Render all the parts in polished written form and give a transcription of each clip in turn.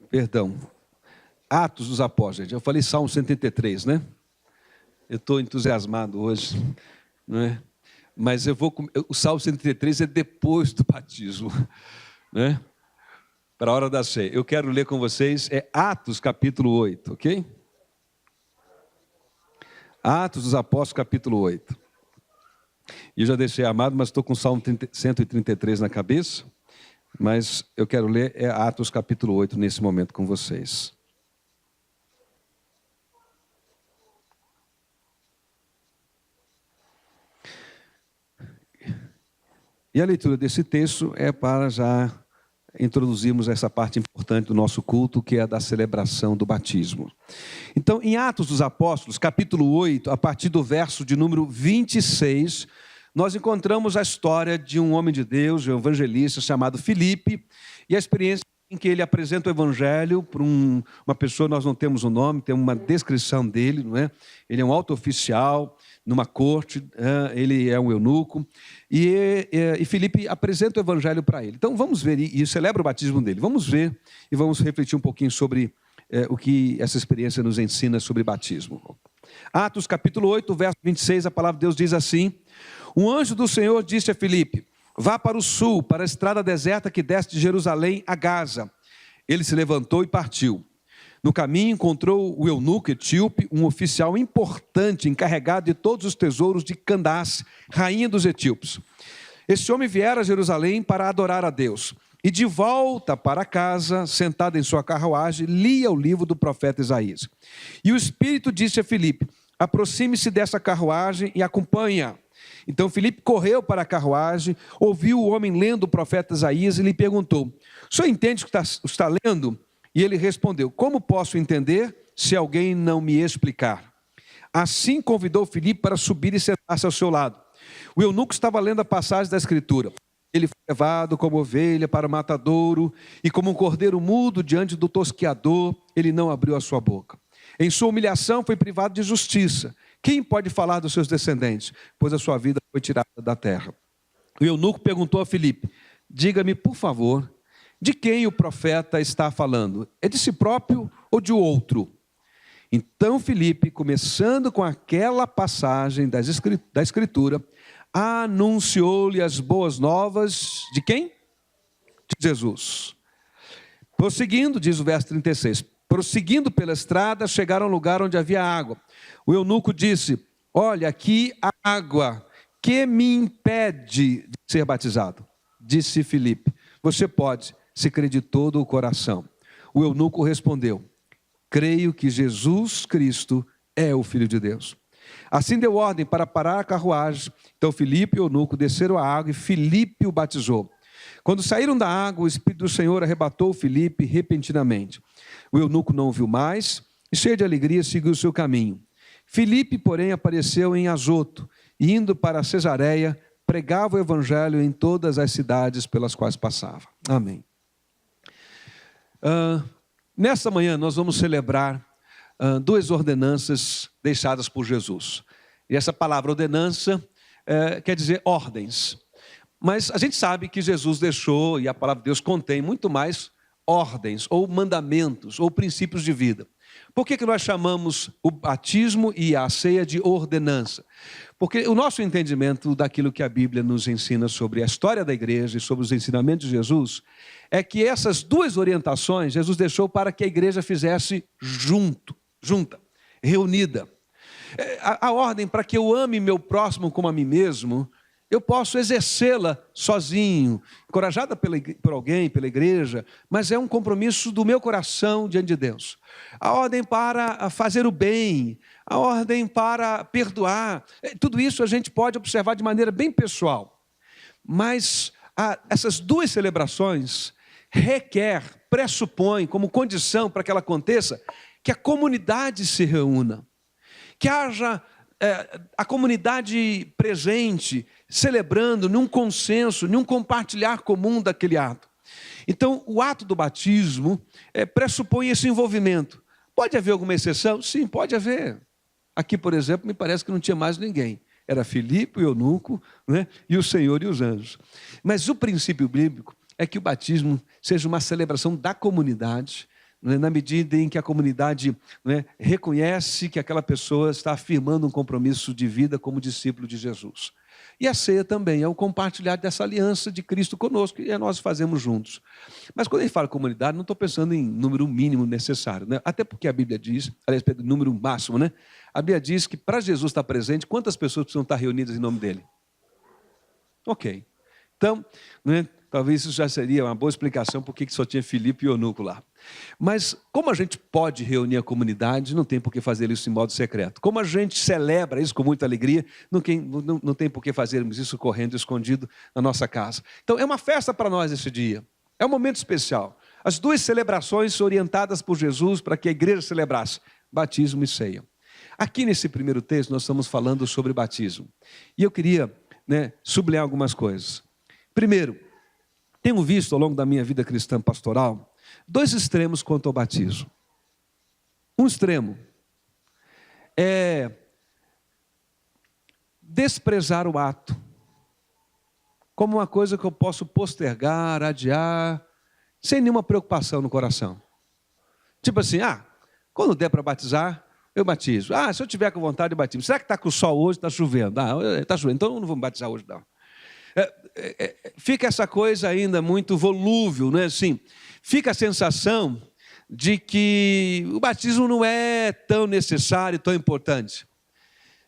Perdão. Atos dos Apóstolos, gente. Eu falei Salmo 133, né? Eu estou entusiasmado hoje, não é? Mas o Salmo 133 é depois do batismo, né? Para a hora da ceia. Eu quero ler com vocês, Atos capítulo 8, ok? Atos dos Apóstolos capítulo 8. E eu já deixei amado, mas estou com o Salmo 133 na cabeça. Mas eu quero ler Atos capítulo 8 nesse momento com vocês. E a leitura desse texto é para já introduzirmos essa parte importante do nosso culto, que é a da celebração do batismo. Então, em Atos dos Apóstolos, capítulo 8, a partir do verso de número 26, nós encontramos a história de um homem de Deus, um evangelista chamado Filipe, e a experiência em que ele apresenta o evangelho para uma pessoa, nós não temos o nome, temos uma descrição dele, não é? Ele é um alto oficial numa corte, ele é um eunuco, e Filipe apresenta o evangelho para ele. Então vamos ver, e celebra o batismo dele. Vamos ver e vamos refletir um pouquinho sobre o que essa experiência nos ensina sobre batismo. Atos capítulo 8, verso 26, a palavra de Deus diz assim: um anjo do Senhor disse a Filipe: vá para o sul, para a estrada deserta que desce de Jerusalém a Gaza. Ele se levantou e partiu. No caminho encontrou o eunuco etíope, um oficial importante, encarregado de todos os tesouros de Candace, rainha dos etíopes. Esse homem viera a Jerusalém para adorar a Deus. E de volta para casa, sentado em sua carruagem, lia o livro do profeta Isaías. E o Espírito disse a Filipe: aproxime-se dessa carruagem e acompanha. Então Filipe correu para a carruagem, ouviu o homem lendo o profeta Isaías e lhe perguntou: o senhor entende o que está lendo? E ele respondeu: como posso entender se alguém não me explicar? Assim convidou Filipe para subir e sentar-se ao seu lado. O eunuco estava lendo a passagem da Escritura. Ele foi levado como ovelha para o matadouro, e como um cordeiro mudo diante do tosquiador, ele não abriu a sua boca. Em sua humilhação foi privado de justiça. Quem pode falar dos seus descendentes? Pois a sua vida foi tirada da terra. O eunuco perguntou a Filipe: diga-me, por favor, de quem o profeta está falando? É de si próprio ou de outro? Então Filipe, começando com aquela passagem da Escritura, anunciou-lhe as boas novas de quem? De Jesus. Prosseguindo, diz o verso 36, prosseguindo pela estrada, chegaram a um lugar onde havia água. O eunuco disse: olha, aqui há água, que me impede de ser batizado? Disse Filipe: você pode, se crê de todo o coração. O eunuco respondeu: creio que Jesus Cristo é o Filho de Deus. Assim deu ordem para parar a carruagem. Então Filipe e o eunuco desceram a água e Filipe o batizou. Quando saíram da água, o Espírito do Senhor arrebatou Filipe repentinamente. O eunuco não o viu mais e, cheio de alegria, seguiu o seu caminho. Filipe, porém, apareceu em Azoto e, indo para Cesareia, pregava o evangelho em todas as cidades pelas quais passava. Amém. Nesta manhã nós vamos celebrar duas ordenanças deixadas por Jesus. E essa palavra ordenança quer dizer ordens. Mas a gente sabe que Jesus deixou, e a palavra de Deus contém muito mais ordens, ou mandamentos, ou princípios de vida. Por que nós chamamos o batismo e a ceia de ordenança? Porque o nosso entendimento daquilo que a Bíblia nos ensina sobre a história da igreja e sobre os ensinamentos de Jesus é que essas duas orientações Jesus deixou para que a igreja fizesse junta, reunida. A ordem para que eu ame meu próximo como a mim mesmo, eu posso exercê-la sozinho, encorajada por alguém, pela igreja, mas é um compromisso do meu coração diante de Deus. A ordem para fazer o bem, a ordem para perdoar, tudo isso a gente pode observar de maneira bem pessoal. Mas essas duas celebrações pressupõem como condição para que ela aconteça, que a comunidade se reúna, que haja a comunidade presente, celebrando num consenso, num compartilhar comum daquele ato. Então, o ato do batismo pressupõe esse envolvimento. Pode haver alguma exceção? Sim, pode haver. Aqui, por exemplo, me parece que não tinha mais ninguém. Era Filipe, o eunuco, né? E o Senhor e os anjos. Mas o princípio bíblico é que o batismo seja uma celebração da comunidade, na medida em que a comunidade, reconhece que aquela pessoa está afirmando um compromisso de vida como discípulo de Jesus. E a ceia também é o compartilhar dessa aliança de Cristo conosco, e nós fazemos juntos. Mas quando a gente fala comunidade, não estou pensando em número mínimo necessário, né? Até porque a Bíblia diz, aliás, número máximo, né? A Bíblia diz que para Jesus estar presente, quantas pessoas precisam estar reunidas em nome dele? Ok. Então, talvez isso já seria uma boa explicação por que só tinha Filipe e eunuco lá. Mas como a gente pode reunir a comunidade, não tem por que fazer isso em modo secreto. Como a gente celebra isso com muita alegria, não tem por que fazermos isso correndo escondido na nossa casa. Então é uma festa para nós esse dia. É um momento especial. As duas celebrações orientadas por Jesus para que a igreja celebrasse, batismo e ceia. Aqui nesse primeiro texto nós estamos falando sobre batismo. E eu queria sublinhar algumas coisas. Primeiro, tenho visto ao longo da minha vida cristã pastoral dois extremos quanto ao batismo. Um extremo é desprezar o ato como uma coisa que eu posso postergar, adiar, sem nenhuma preocupação no coração. Tipo assim, quando der para batizar, eu batizo. Se eu tiver com vontade, eu batizo. Será que está com o sol hoje, está chovendo? Está chovendo, então eu não vou me batizar hoje, não. Fica essa coisa ainda muito volúvel, não é assim? Fica a sensação de que o batismo não é tão necessário, tão importante.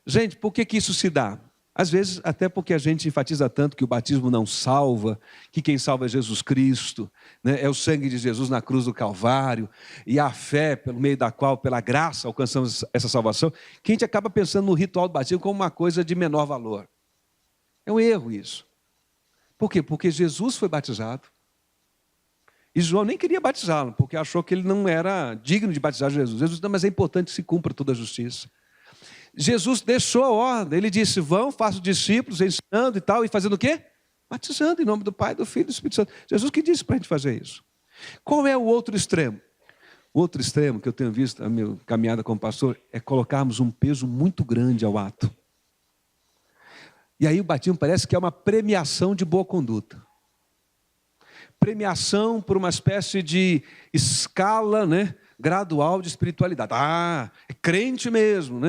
Gente, por que isso se dá? Às vezes, até porque a gente enfatiza tanto que o batismo não salva, que quem salva é Jesus Cristo, é o sangue de Jesus na cruz do Calvário, e a fé, pelo meio da qual, pela graça, alcançamos essa salvação, que a gente acaba pensando no ritual do batismo como uma coisa de menor valor. É um erro isso. Por quê? Porque Jesus foi batizado. E João nem queria batizá-lo, porque achou que ele não era digno de batizar Jesus. Jesus, não, mas é importante que se cumpra toda a justiça. Jesus deixou a ordem, ele disse, vão, façam discípulos, ensinando e tal, e fazendo o quê? Batizando em nome do Pai, do Filho e do Espírito Santo. Jesus que disse para a gente fazer isso. Qual é o outro extremo? O outro extremo que eu tenho visto na minha caminhada como pastor é colocarmos um peso muito grande ao ato. E aí o batismo parece que é uma premiação de boa conduta. Premiação por uma espécie de escala, gradual de espiritualidade. É crente mesmo,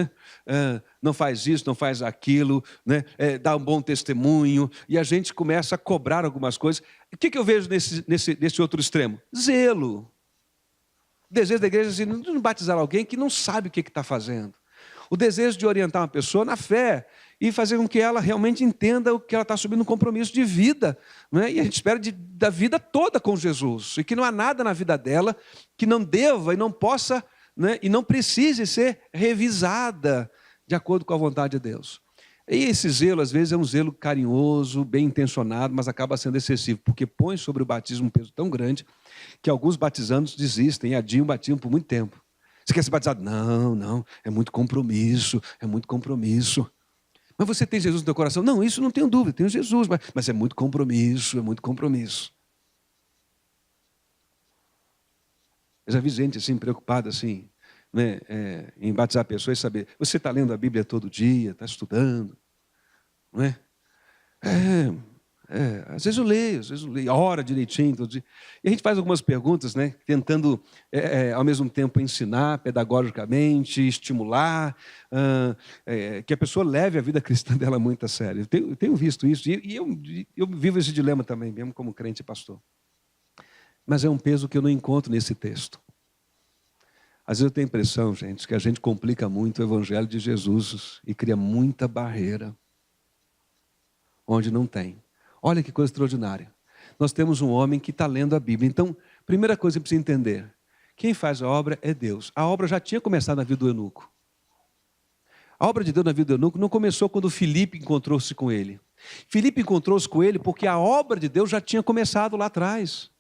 não faz isso, não faz aquilo, dá um bom testemunho, e a gente começa a cobrar algumas coisas. O que eu vejo nesse outro extremo? Zelo. O desejo da igreja é assim, não batizar alguém que não sabe o que está fazendo. O desejo de orientar uma pessoa na fé e fazer com que ela realmente entenda o que ela está assumindo um compromisso de vida. E a gente espera da vida toda com Jesus. E que não há nada na vida dela que não deva e não possa, e não precise ser revisada de acordo com a vontade de Deus. E esse zelo, às vezes, é um zelo carinhoso, bem intencionado, mas acaba sendo excessivo, porque põe sobre o batismo um peso tão grande que alguns batizandos desistem e adiam o batismo por muito tempo. Você quer ser batizado? Não, é muito compromisso, Mas você tem Jesus no teu coração? Não, isso não tenho dúvida, tenho Jesus, mas é muito compromisso, Eu já vi gente assim, preocupada assim, em batizar pessoas e saber, você está lendo a Bíblia todo dia, está estudando, não é? Às vezes eu leio, ora direitinho, todo dia. E a gente faz algumas perguntas, tentando, ao mesmo tempo, ensinar pedagogicamente, estimular, que a pessoa leve a vida cristã dela muito a sério. Eu tenho visto isso, e eu vivo esse dilema também, mesmo como crente e pastor. Mas é um peso que eu não encontro nesse texto. Às vezes eu tenho a impressão, gente, que a gente complica muito o Evangelho de Jesus e cria muita barreira onde não tem. Olha que coisa extraordinária. Nós temos um homem que está lendo a Bíblia. Então, primeira coisa que precisa entender. Quem faz a obra é Deus. A obra já tinha começado na vida do eunuco. A obra de Deus na vida do eunuco não começou quando Filipe encontrou-se com ele. Filipe encontrou-se com ele porque a obra de Deus já tinha começado lá atrás.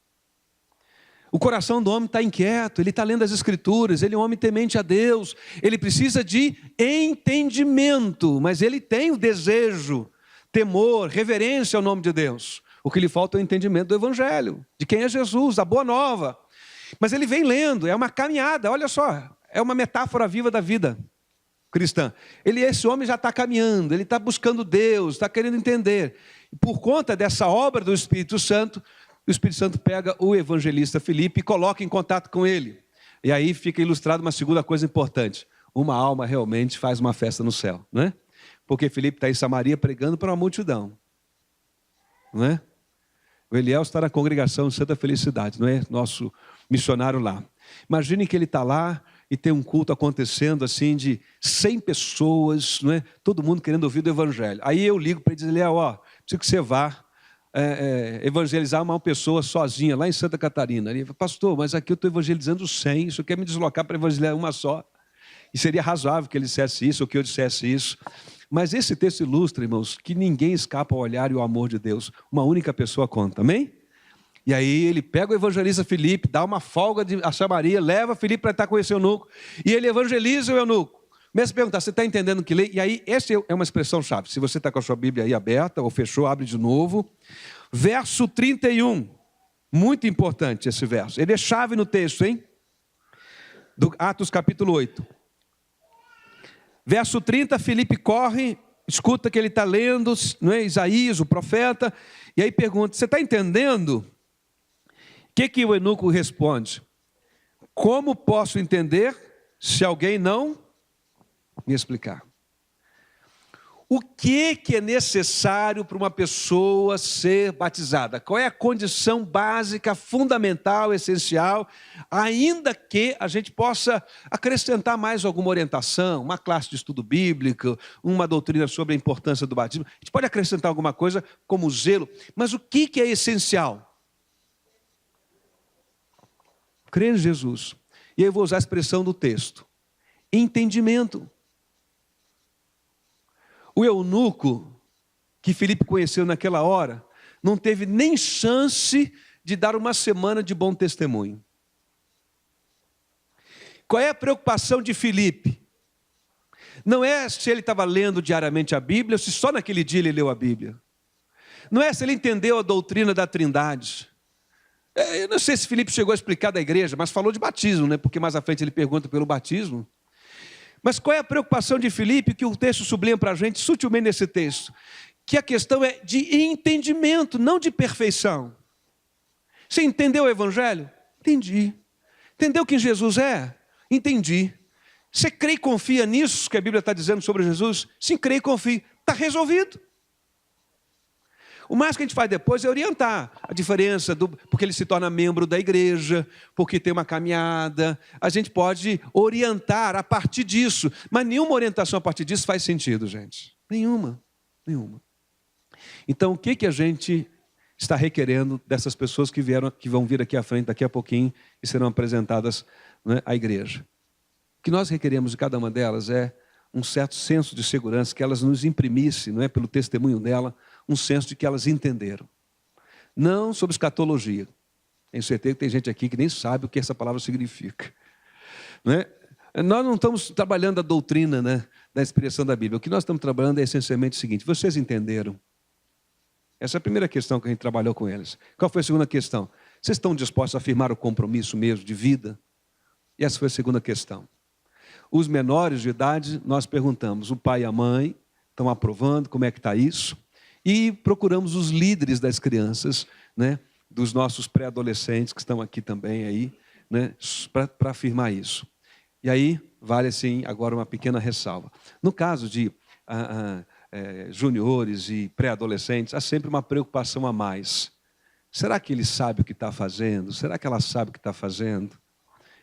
O coração do homem está inquieto, ele está lendo as Escrituras, ele é um homem temente a Deus, ele precisa de entendimento, mas ele tem o desejo, temor, reverência ao nome de Deus. O que lhe falta é o entendimento do Evangelho, de quem é Jesus, da boa nova. Mas ele vem lendo, é uma caminhada, olha só, é uma metáfora viva da vida cristã. Esse homem já está caminhando, ele está buscando Deus, está querendo entender. E por conta dessa obra do Espírito Santo, o Espírito Santo pega o evangelista Filipe e coloca em contato com ele. E aí fica ilustrado uma segunda coisa importante. Uma alma realmente faz uma festa no céu, não é? Porque Filipe está em Samaria pregando para uma multidão, não é? O Eliel está na congregação de Santa Felicidade, não é? Nosso missionário lá. Imaginem que ele está lá e tem um culto acontecendo assim de 100 pessoas, não é? Todo mundo querendo ouvir do evangelho. Aí eu ligo para ele e diz, Eliel, preciso que você vá evangelizar uma pessoa sozinha lá em Santa Catarina. Ele fala, pastor, mas aqui eu estou evangelizando 100, isso quer me deslocar para evangelizar uma só. E seria razoável que ele dissesse isso ou que eu dissesse isso. Mas esse texto ilustra, irmãos, que ninguém escapa ao olhar e ao amor de Deus. Uma única pessoa conta, amém? E aí ele pega o evangelista Filipe, dá uma folga a Samaria, leva Filipe para estar com esse eunuco, e ele evangeliza o eunuco. Começa a perguntar, você está entendendo o que lê? E aí, essa é uma expressão-chave. Se você está com a sua Bíblia aí aberta, ou fechou, abre de novo. Verso 31. Muito importante esse verso. Ele é chave no texto, hein? Do Atos capítulo 8. Verso 30, Filipe corre, escuta que ele está lendo, não é? Isaías, o profeta, e aí pergunta, você está entendendo? O que o eunuco responde? Como posso entender se alguém não me explicar? O que é necessário para uma pessoa ser batizada? Qual é a condição básica, fundamental, essencial, ainda que a gente possa acrescentar mais alguma orientação, uma classe de estudo bíblico, uma doutrina sobre a importância do batismo. A gente pode acrescentar alguma coisa como zelo, mas o que é essencial? Crer em Jesus. E eu vou usar a expressão do texto. Entendimento. O eunuco que Filipe conheceu naquela hora não teve nem chance de dar uma semana de bom testemunho. Qual é a preocupação de Filipe? Não é se ele estava lendo diariamente a Bíblia ou se só naquele dia ele leu a Bíblia. Não é se ele entendeu a doutrina da Trindade. Eu não sei se Filipe chegou a explicar da igreja, mas falou de batismo, né? Porque mais à frente ele pergunta pelo batismo. Mas qual é a preocupação de Filipe, que o texto sublinha para a gente sutilmente nesse texto? Que a questão é de entendimento, não de perfeição. Você entendeu o evangelho? Entendi. Entendeu quem Jesus é? Entendi. Você crê e confia nisso que a Bíblia está dizendo sobre Jesus? Sim, crê e confia. Está resolvido. O mais que a gente faz depois é orientar a diferença, porque ele se torna membro da igreja, porque tem uma caminhada. A gente pode orientar a partir disso, mas nenhuma orientação a partir disso faz sentido, gente. Nenhuma. Então, o que a gente está requerendo dessas pessoas que vão vir aqui à frente daqui a pouquinho e serão apresentadas, né, à igreja? O que nós requeremos de cada uma delas é um certo senso de segurança, que elas nos imprimissem, não é, pelo testemunho dela, um senso de que elas entenderam. Não sobre escatologia. Tenho certeza que tem gente aqui que nem sabe o que essa palavra significa. Não é? Nós não estamos trabalhando a doutrina, né, da expressão da Bíblia. O que nós estamos trabalhando é essencialmente o seguinte: vocês entenderam? Essa é a primeira questão que a gente trabalhou com eles. Qual foi a segunda questão? Vocês estão dispostos a afirmar o compromisso mesmo de vida? E essa foi a segunda questão. Os menores de idade, nós perguntamos, o pai e a mãe estão aprovando, como é que está isso? E procuramos os líderes das crianças, né, dos nossos pré-adolescentes, que estão aqui também, aí, né, para afirmar isso. E aí, vale assim, agora uma pequena ressalva. No caso de juniores e pré-adolescentes, há sempre uma preocupação a mais. Será que ele sabe o que está fazendo? Será que ela sabe o que está fazendo?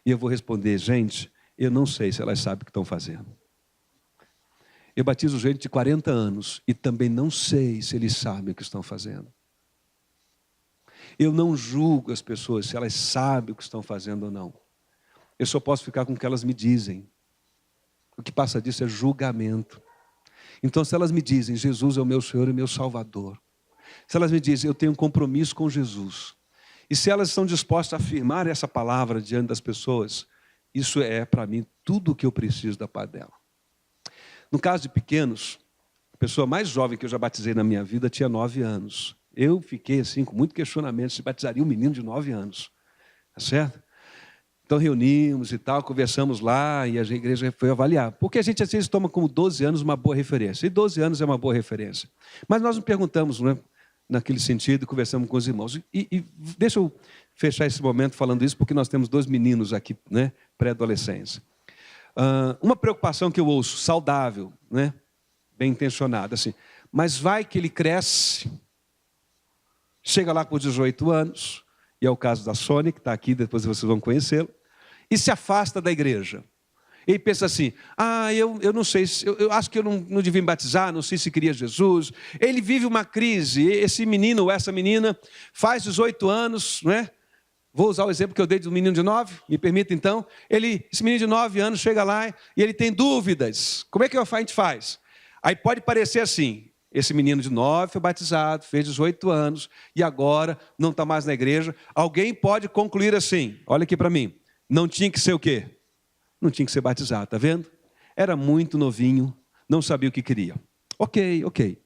E eu vou responder, gente, eu não sei se elas sabem o que estão fazendo. Eu batizo gente de 40 anos e também não sei se eles sabem o que estão fazendo. Eu não julgo as pessoas se elas sabem o que estão fazendo ou não. Eu só posso ficar com o que elas me dizem. O que passa disso é julgamento. Então, se elas me dizem, Jesus é o meu Senhor e meu Salvador. Se elas me dizem, eu tenho um compromisso com Jesus. E se elas estão dispostas a afirmar essa palavra diante das pessoas, isso é, para mim, tudo o que eu preciso da parte dela. No caso de pequenos, a pessoa mais jovem que eu já batizei na minha vida tinha 9 anos. Eu fiquei assim, com muito questionamento, se batizaria um menino de 9 anos. Tá certo? Então reunimos e tal, conversamos lá e a igreja foi avaliar. Porque a gente às vezes toma como 12 anos uma boa referência. E 12 anos é uma boa referência. Mas nós nos perguntamos, né, naquele sentido, conversamos com os irmãos. E deixa eu fechar esse momento falando isso, porque nós temos 2 meninos aqui, né, pré-adolescentes. Uma preocupação que eu ouço, saudável, né, bem intencionada, assim, mas vai que ele cresce, chega lá com 18 anos, e é o caso da Sônia, que está aqui, depois vocês vão conhecê-lo, e se afasta da igreja. Ele pensa assim, eu não sei, eu acho que eu não devia me batizar, não sei se queria Jesus. Ele vive uma crise, esse menino ou essa menina faz 18 anos, não é? Vou usar o exemplo que eu dei do menino de 9, me permita então. Esse menino de 9 anos chega lá e ele tem dúvidas. Como é que a gente faz? Aí pode parecer assim, esse menino de 9 foi batizado, fez 18 anos e agora não está mais na igreja. Alguém pode concluir assim, olha aqui para mim, não tinha que ser o quê? Não tinha que ser batizado, está vendo? Era muito novinho, não sabia o que queria. Ok.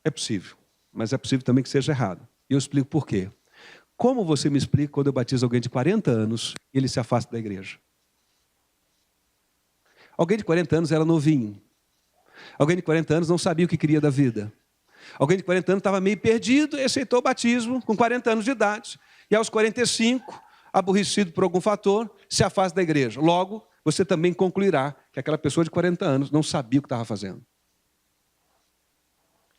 É possível, mas é possível também que seja errado. E eu explico por quê. Como você me explica quando eu batizo alguém de 40 anos e ele se afasta da igreja? Alguém de 40 anos era novinho. Alguém de 40 anos não sabia o que queria da vida. Alguém de 40 anos estava meio perdido e aceitou o batismo com 40 anos de idade. E aos 45, aborrecido por algum fator, se afasta da igreja. Logo, você também concluirá que aquela pessoa de 40 anos não sabia o que estava fazendo.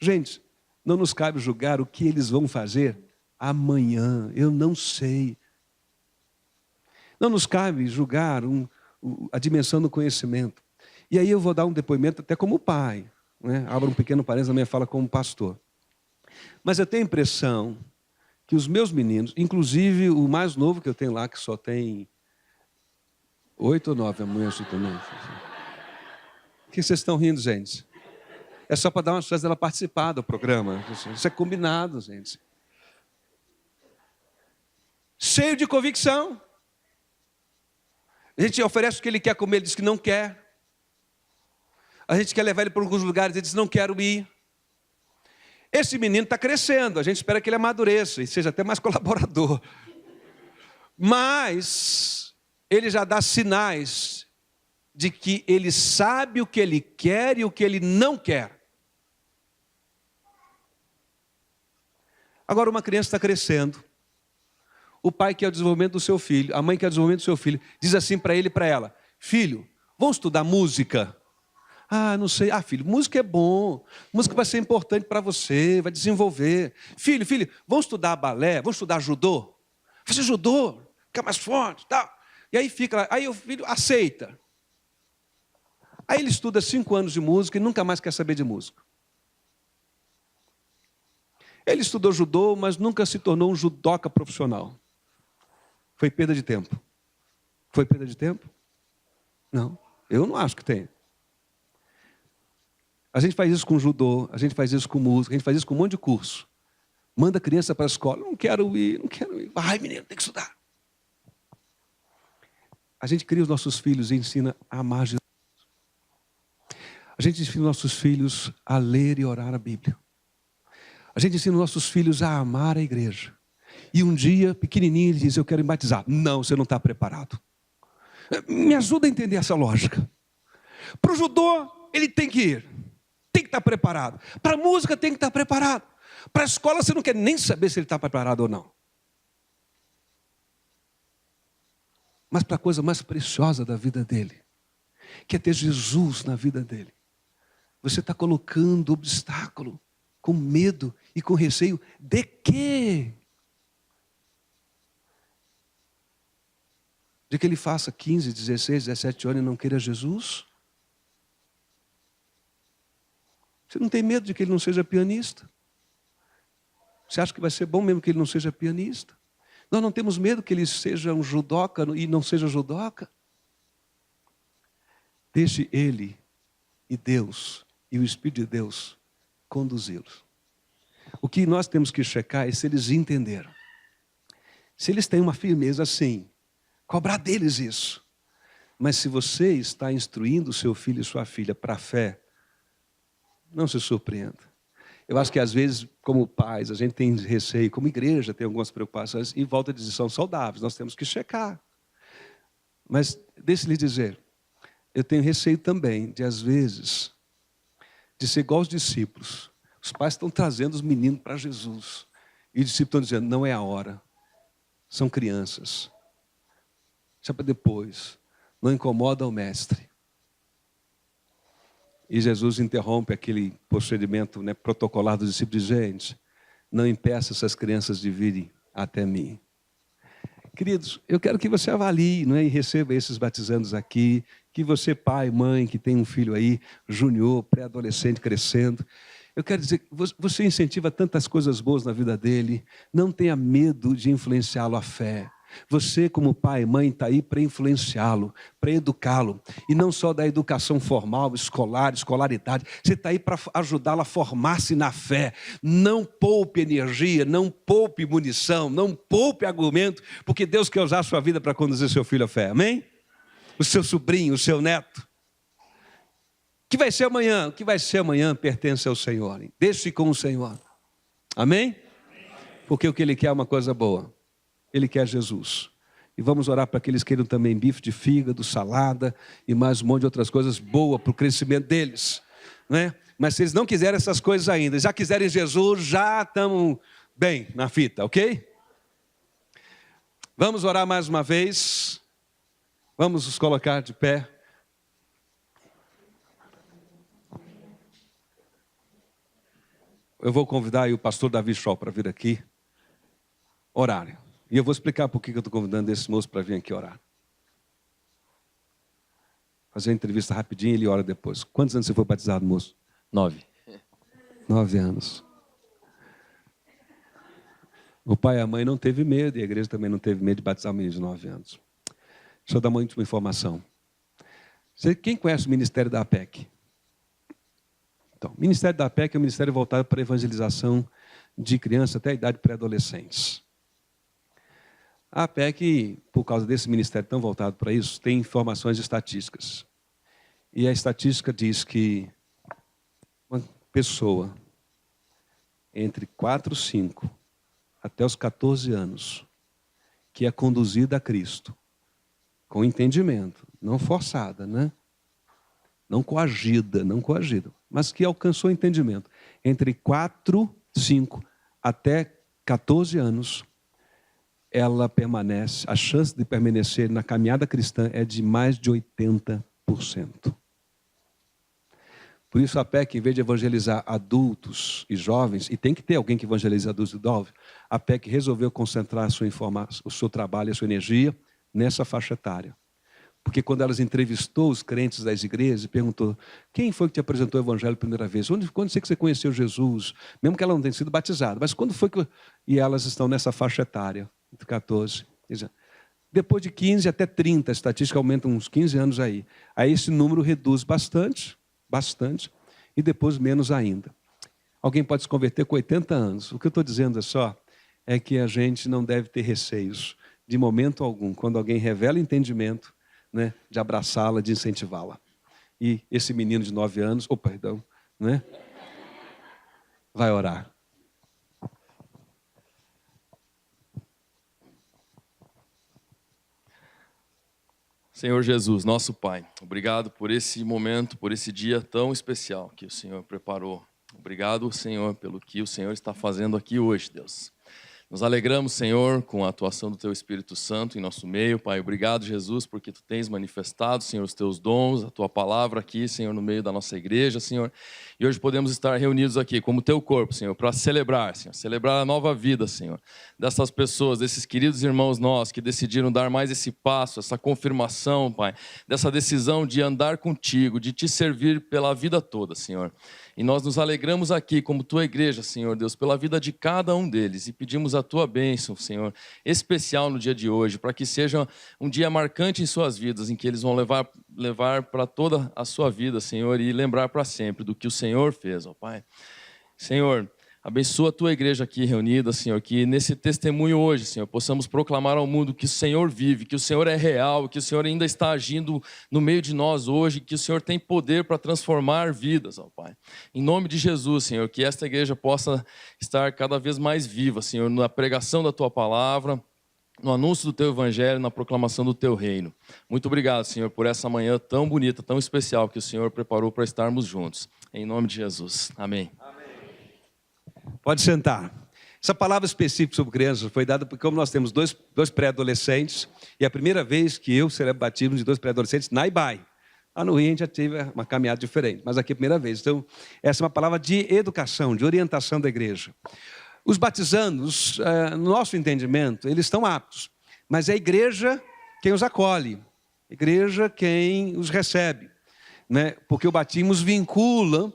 Gente, não nos cabe julgar o que eles vão fazer amanhã. Eu não sei. Não nos cabe julgar a dimensão do conhecimento. E aí eu vou dar um depoimento até como pai, né? Abro um pequeno parênteses na minha fala como pastor. Mas eu tenho a impressão que os meus meninos, inclusive o mais novo que eu tenho lá, que só tem 8 ou 9, amanhã também. O que vocês estão rindo, gente? É só para dar uma chance dela participar do programa. Isso é combinado, gente. Cheio de convicção. A gente oferece o que ele quer comer, ele diz que não quer. A gente quer levar ele para alguns lugares, ele diz, não quero ir. Esse menino está crescendo, a gente espera que ele amadureça e seja até mais colaborador. Mas ele já dá sinais de que ele sabe o que ele quer e o que ele não quer. Agora uma criança está crescendo. O pai quer o desenvolvimento do seu filho, a mãe quer o desenvolvimento do seu filho. Diz assim para ele e para ela, filho, vamos estudar música? Não sei. Filho, música é bom. Música vai ser importante para você, vai desenvolver. Filho, vamos estudar balé, vamos estudar judô? Fazer judô, ficar mais forte, tal. E aí fica, aí o filho aceita. Aí ele estuda 5 anos de música e nunca mais quer saber de música. Ele estudou judô, mas nunca se tornou um judoca profissional. Foi perda de tempo. Foi perda de tempo? Não, eu não acho que tem. A gente faz isso com judô, a gente faz isso com música, a gente faz isso com um monte de curso. Manda a criança para a escola, não quero ir. Vai, menino, tem que estudar. A gente cria os nossos filhos e ensina a amar Jesus. A gente ensina os nossos filhos a ler e orar a Bíblia. A gente ensina os nossos filhos a amar a igreja. E um dia, pequenininho, ele diz, eu quero me batizar. Não, você não está preparado. Me ajuda a entender essa lógica. Para o judô, ele tem que ir. Tem que estar preparado. Para a música, tem que estar preparado. Para a escola, você não quer nem saber se ele está preparado ou não. Mas para a coisa mais preciosa da vida dele, que é ter Jesus na vida dele, você está colocando obstáculo, com medo e com receio de quê? De que ele faça 15, 16, 17 anos e não queira Jesus? Você não tem medo de que ele não seja pianista? Você acha que vai ser bom mesmo que ele não seja pianista? Nós não temos medo que ele seja um judoca e não seja judoca? Deixe ele e Deus e o Espírito de Deus conduzi-los. O que nós temos que checar é se eles entenderam. Se eles têm uma firmeza assim, cobrar deles isso. Mas se você está instruindo o seu filho e sua filha para a fé, não se surpreenda. Eu acho que às vezes, como pais, a gente tem receio, como igreja tem algumas preocupações, e volta a dizer, são saudáveis, nós temos que checar. Mas deixe-lhe dizer, eu tenho receio também de, às vezes, de ser igual aos discípulos. Os pais estão trazendo os meninos para Jesus. E os discípulos estão dizendo, não é a hora. são crianças. Deixa para depois. Não incomoda o mestre. E Jesus interrompe aquele procedimento, né, protocolar dos discípulos, gente, não impeça essas crianças de virem até mim. Queridos, eu quero que você avalie, não é, e receba esses batizandos aqui, que você, pai, mãe, que tem um filho aí, junior, pré-adolescente, crescendo, eu quero dizer que você incentiva tantas coisas boas na vida dele, não tenha medo de influenciá-lo à fé. Você, como pai e mãe, está aí para influenciá-lo, para educá-lo. E não só da educação formal, escolar, escolaridade. Você está aí para ajudá-lo a formar-se na fé. Não poupe energia, não poupe munição, não poupe argumento, porque Deus quer usar a sua vida para conduzir seu filho à fé. Amém? O seu sobrinho, o seu neto. O que vai ser amanhã? O que vai ser amanhã pertence ao Senhor. Deixe com o Senhor. Amém? Porque o que Ele quer é uma coisa boa. Ele quer Jesus. E vamos orar para que eles queiram também bife de fígado, salada e mais um monte de outras coisas boas para o crescimento deles. Né? Mas se eles não quiserem essas coisas ainda, já quiserem Jesus, já estamos bem na fita, ok? Vamos orar mais uma vez. Vamos nos colocar de pé. Eu vou convidar aí o pastor Davi Scholl para vir aqui orar. E eu vou explicar por que eu estou convidando esse moço para vir aqui orar. Fazer uma entrevista rapidinho e ele ora depois. Quantos anos você foi batizado, moço? 9. 9 anos. O pai e a mãe não teve medo, e a igreja também não teve medo de batizar um menino de 9 anos. Deixa eu dar uma última informação. Quem conhece o ministério da APEC? Então, o ministério da APEC é um ministério voltado para a evangelização de crianças até a idade pré-adolescentes. A APEC, por causa desse ministério tão voltado para isso, tem informações estatísticas. E a estatística diz que uma pessoa entre 4, 5 até os 14 anos, que é conduzida a Cristo, com entendimento, não forçada, né? Não coagida, mas que alcançou entendimento, entre 4, 5 até 14 anos, ela permanece, a chance de permanecer na caminhada cristã é de mais de 80%. Por isso a PEC, em vez de evangelizar adultos e jovens, e tem que ter alguém que evangelize adultos e jovens, a PEC resolveu concentrar o seu trabalho, a sua energia nessa faixa etária. Porque quando elas entrevistou os crentes das igrejas e perguntou, quem foi que te apresentou o evangelho a primeira vez? Quando foi que você conheceu Jesus? Mesmo que ela não tenha sido batizada, mas quando foi que... E elas estão nessa faixa etária, entre 14. Depois de 15 até 30, a estatística aumenta uns 15 anos aí. Aí esse número reduz bastante, e depois menos ainda. Alguém pode se converter com 80 anos. O que eu estou dizendo é que a gente não deve ter receios, de momento algum, quando alguém revela entendimento, né, de abraçá-la, de incentivá-la. E esse menino de 9 anos, né, vai orar. Senhor Jesus, nosso Pai, obrigado por esse momento, por esse dia tão especial que o Senhor preparou. Obrigado, Senhor, pelo que o Senhor está fazendo aqui hoje, Deus. Nos alegramos, Senhor, com a atuação do Teu Espírito Santo em nosso meio, Pai. Obrigado, Jesus, porque Tu tens manifestado, Senhor, os Teus dons, a Tua palavra aqui, Senhor, no meio da nossa igreja, Senhor. E hoje podemos estar reunidos aqui como Teu corpo, Senhor, para celebrar, Senhor, celebrar a nova vida, Senhor, dessas pessoas, desses queridos irmãos nossos que decidiram dar mais esse passo, essa confirmação, Pai, dessa decisão de andar contigo, de Te servir pela vida toda, Senhor. E nós nos alegramos aqui, como Tua igreja, Senhor Deus, pela vida de cada um deles. E pedimos a Tua bênção, Senhor, especial no dia de hoje, para que seja um dia marcante em suas vidas, em que eles vão levar para toda a sua vida, Senhor, e lembrar para sempre do que o Senhor fez, ó Pai. Senhor, abençoa a Tua igreja aqui reunida, Senhor, que nesse testemunho hoje, Senhor, possamos proclamar ao mundo que o Senhor vive, que o Senhor é real, que o Senhor ainda está agindo no meio de nós hoje, que o Senhor tem poder para transformar vidas, ó Pai. Em nome de Jesus, Senhor, que esta igreja possa estar cada vez mais viva, Senhor, na pregação da Tua palavra, no anúncio do Teu Evangelho, na proclamação do Teu reino. Muito obrigado, Senhor, por essa manhã tão bonita, tão especial que o Senhor preparou para estarmos juntos. Em nome de Jesus. Amém. Pode sentar. Essa palavra específica sobre crianças foi dada porque, como nós temos dois pré-adolescentes, e é a primeira vez que eu celebro batismo de 2 pré-adolescentes na IBAI. Lá no Rio a gente já teve uma caminhada diferente, mas aqui é a primeira vez. Então, essa é uma palavra de educação, de orientação da igreja. Os batizandos, no nosso entendimento, eles estão aptos, mas é a igreja quem os acolhe, a igreja quem os recebe, né? Porque o batismo os vinculam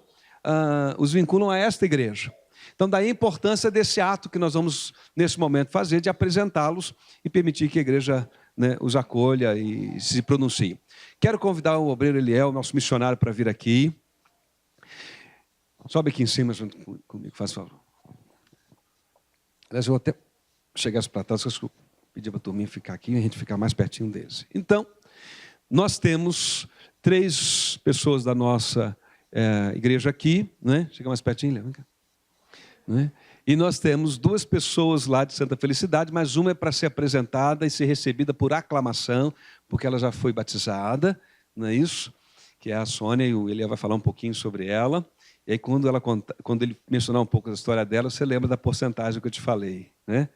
a esta igreja. Então, daí a importância desse ato que nós vamos, nesse momento, fazer, de apresentá-los e permitir que a igreja, né, os acolha e se pronuncie. Quero convidar o obreiro Eliel, nosso missionário, para vir aqui. Sobe aqui em cima junto comigo, faz favor. Aliás, eu vou até chegar para trás, que eu pedi para a turminha ficar aqui e a gente ficar mais pertinho deles. Então, nós temos 3 pessoas da nossa igreja aqui, né? Chega mais pertinho, Léo, vem cá. Né? E nós temos 2 pessoas lá de Santa Felicidade, mas uma é para ser apresentada e ser recebida por aclamação, porque ela já foi batizada, não é isso? Que é a Sônia, e o Eliel vai falar um pouquinho sobre ela. E aí, quando ele mencionar um pouco da história dela, você lembra da porcentagem que eu te falei, né?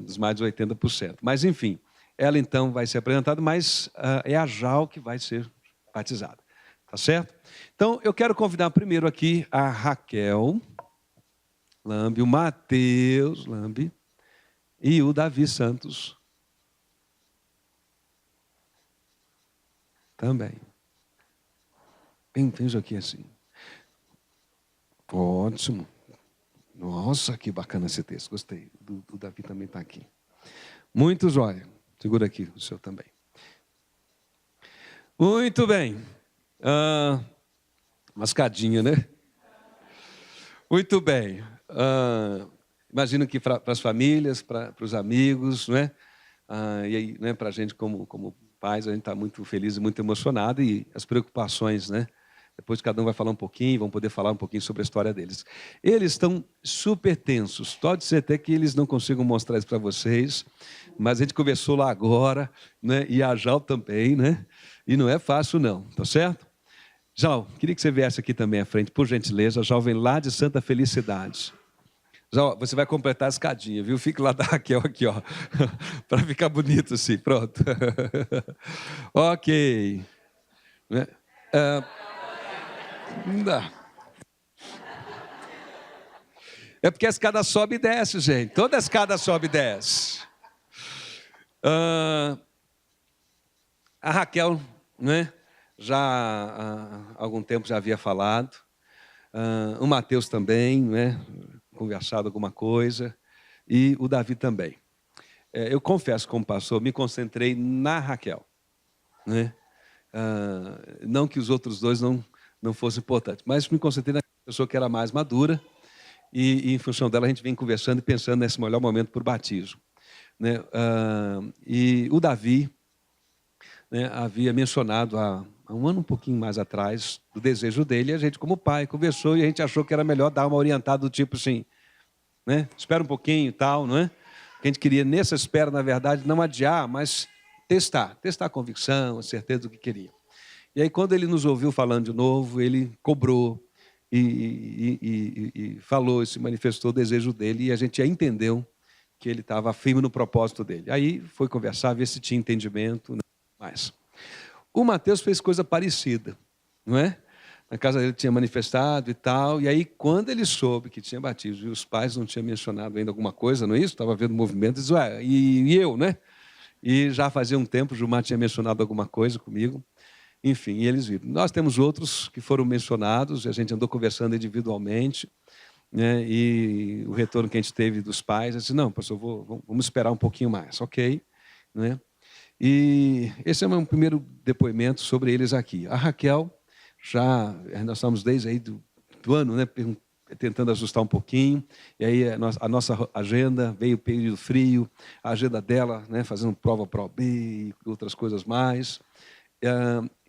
Dos mais de 80%. Mas, enfim, ela então vai ser apresentada, mas é a Jal que vai ser batizada. Tá certo? Então, eu quero convidar primeiro aqui a Raquel Lambi, o Mateus Lambi e o Davi Santos também. Bem, veja aqui assim. Ótimo. Nossa, que bacana esse texto. Gostei. O Davi também está aqui. Muito jóia. Segura aqui o seu também. Muito bem. Mascadinha, né? Muito bem. Imagino que para as famílias, para os amigos, não é? E aí, né, para a gente como pais, a gente está muito feliz e muito emocionado, e as preocupações, né? Depois cada um vai falar um pouquinho, vão poder falar um pouquinho sobre a história deles. Eles estão super tensos. Pode ser até que eles não consigam mostrar isso para vocês, mas a gente conversou lá agora, né? E a Jal também, né? E não é fácil não, tá certo? Jal, queria que você viesse aqui também à frente, por gentileza. A Jal vem lá de Santa Felicidade. Jal, você vai completar a escadinha, viu? Fique lá da Raquel aqui, ó, para ficar bonito assim, pronto. Ok. Não dá. É porque a escada sobe e desce, gente. Toda a escada sobe e desce. A Raquel, né? Já há algum tempo já havia falado. O Mateus também, né? Conversado alguma coisa. E o Davi também. Eu confesso, como pastor, me concentrei na Raquel, né? Não que os outros 2 não fossem importantes, mas me concentrei na pessoa que era mais madura, e em função dela a gente vem conversando e pensando nesse melhor momento para o batismo, né? E o Davi, né, havia mencionado há um ano, um pouquinho mais atrás, do desejo dele, e a gente, como pai, conversou e a gente achou que era melhor dar uma orientada do tipo assim, né? Espera um pouquinho e tal, não é? A gente queria, nessa espera, na verdade, não adiar, mas testar a convicção, a certeza do que queria. E aí, quando ele nos ouviu falando de novo, ele cobrou e falou, se manifestou o desejo dele, e a gente já entendeu que ele estava firme no propósito dele. Aí foi conversar, ver se tinha entendimento, mais. O Mateus fez coisa parecida, não é? Na casa dele tinha manifestado e tal, e aí quando ele soube que tinha batismo, e os pais não tinham mencionado ainda alguma coisa, não é isso? Estava vendo o movimento, disse, ué, e eu, né? E já fazia um tempo, o Gilmar tinha mencionado alguma coisa comigo, enfim, e eles viram. Nós temos outros que foram mencionados, e a gente andou conversando individualmente, né? E o retorno que a gente teve dos pais, eu disse, não, pastor, vamos esperar um pouquinho mais, ok? Né? E esse é um primeiro depoimento sobre eles aqui. A Raquel, nós estamos desde aí do ano, né, tentando ajustar um pouquinho, e aí a nossa agenda, veio o período frio, a agenda dela, né, fazendo prova Pro B e outras coisas mais,